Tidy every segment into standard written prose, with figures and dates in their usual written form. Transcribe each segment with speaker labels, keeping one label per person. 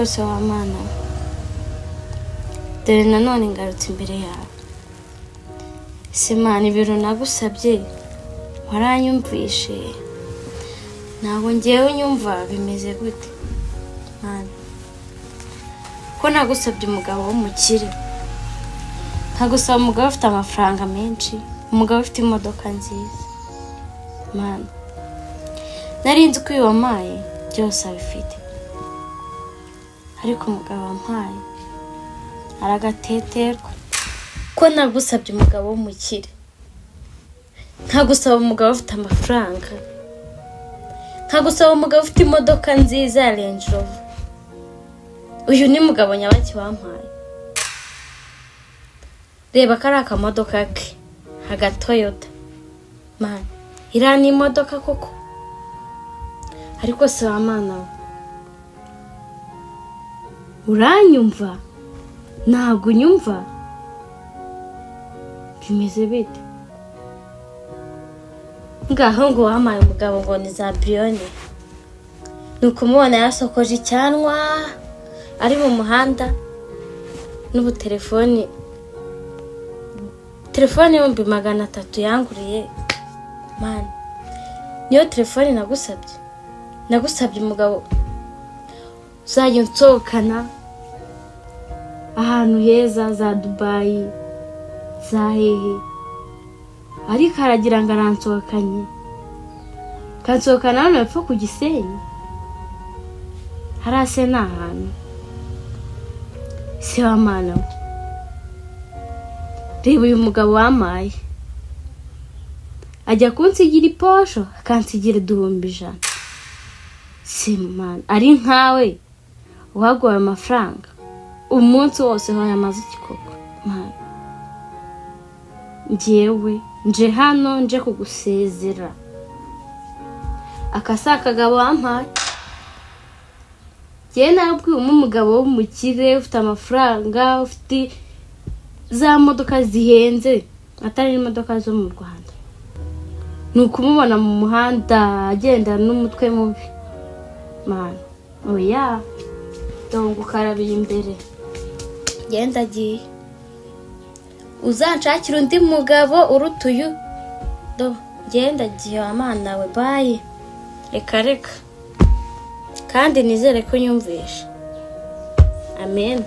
Speaker 1: ariko se wa mana dore nanone ngarutse imbere yawe se mana ibiro nagusabye waranyumvishe ntabwo ngewe nyumva bimeze gute mana ko nagusabye umugabo w'umukire nkagusaba umugabo ufite amafaranga menshi umugabo ufite imodoka nziza mana narinzi ko uyu wamaye byose abifite ariko umugabo wampaye aragateterwa ko nagusabye umugabo w'umukire nkagusaba umugabo ufite amafaranga nkagusaba umugabo ufite imodoka nziza ya Range Rover uyu ni mugabo nyabaki wampaye reba kari akamodoka ke Toyota man irani imodoka koko ariko se wa mana uranyumva ntabwo unyumva bimeze bite ngaho ngo wamaye umugabo ngo ni za biliyoni nukumubona yasokoje icyanwa ari mu muhanda n'ubu telefone y'ibihumbi 300 yanguriye man niyo telefone nagusabye umugabo uzajya unsokana ahantu heza za Dubai za hehe ariko aragira ngo aransokanye kansokana hano epfo ku Gisenyi harase n'ahantu se wa mana reba uyu mugabo wamaye ajya kunsigira iposho akansigira 1,100 se man ari nkawe wagwaye amafaranga umunsi wose wayamaze ikikoko man njyewe nje hano nje kugusezera akasakagabo wampaye je nabwiye umugabo w'umukire ufite amafaranga ufite za modoka zihenze atari imodoka zo mu Rwanda nukumubona mu muhanda agenda n'umutwe mubi man oya dongo karabira imbere genda giye uzanshakira undi mugabo urutuyu do genda giye amana we baye reka kandi nizere ko nyumvisha amen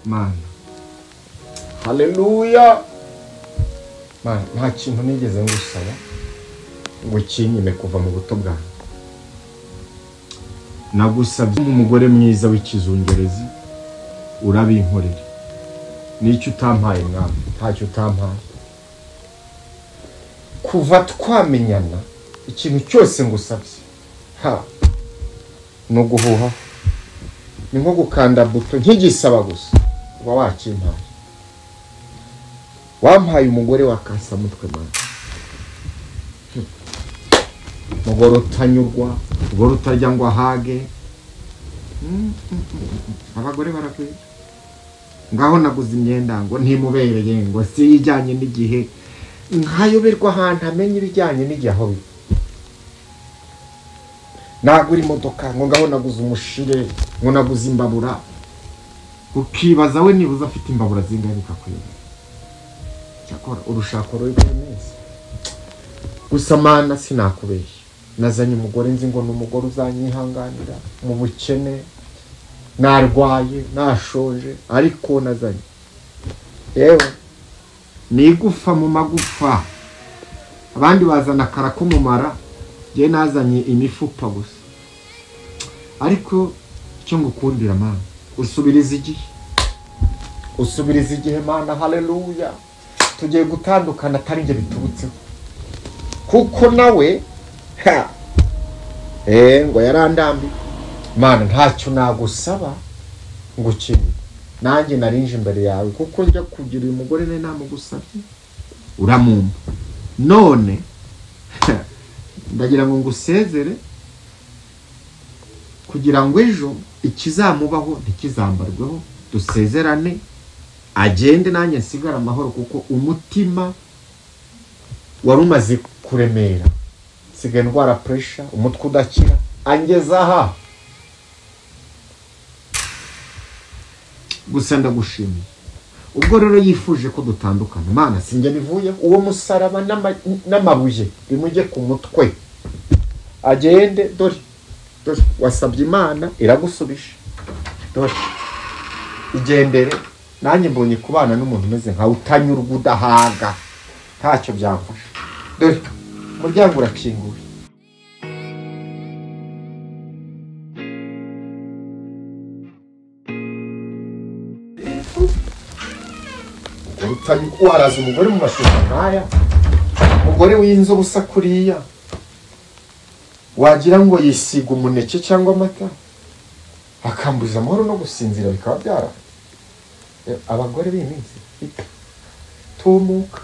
Speaker 2: man haleluya man nta kintu nigeze ngusaba ngo kinyime kuva mu buto bwanjye nagusabye umugore mwiza w'ikizungerezi urabinkorera n'icyo utampaye mwami ntacyo utampaye kuva twamenyana ikintu cyose ngusabye ha no guhuha ni nko gukanda buto nkigisaba gusa wa wakimpaye wampaye umugore wakasa mutwe mana umugore utanyurwa umugore utarya ngo ahage abagore barakwiye ngaho naguze imyenda ngo ntimubereye ngo si ijyanye n'igihe nkayoberwa ahantu amenye ibijyanye n'igihe aho nagura imodoka ngo ngaho naguze umushire ngo naguze imbabura ukibaza we nibuza afite imbabura zingahe bikakwiye cyakora urushako rw'imezi gusa mana sinakubeshya nazanye umugore nzi ngo n'umugore uzanyihanganira mu bukene narwaye nashonje ariko nazanye yewe nigufa mu magufa abandi bazana karakumumara je nazanye imifupa gusa ariko cyo ngukundira mana usubiriza igihe mana haleluya tugiye gutandukana atari nge bitubutseho kuko nawe ngo yarandambi mana ntacyo nagusaba ngo ukiri nanjye narinje imbere yawe kuko njya kugira uyu mugore ne namugusabye uramumba none ndagira ngo ngusezere kugira ngo ejo ikizamubaho ntikizambarweho dusezerane agende nanjye nsigara amahoro kuko umutima warumaze kuremera sigaye ndwara pressure umutwe udakira angeza aha gusa ndagushimiye ubwo rero yifuje ko dutandukana mana sinjye bivuye uwo musaraba n'amabuye bimujye ku mutwe agende dore wasabye imana iragusubisha dore igendere nanjye mbonye kubana n'umuntu umeze nka utanyurwa udahaga ntacyo byamfasha dore umuryango urakinguye waraza umugore mu mashuka nkaya umugore w'inzobe usa kuriya wagira ngo yisiga umuneke cyangwa amata akambuza amahoro no gusinzira bikaba byara abagore b'iminsi tumuka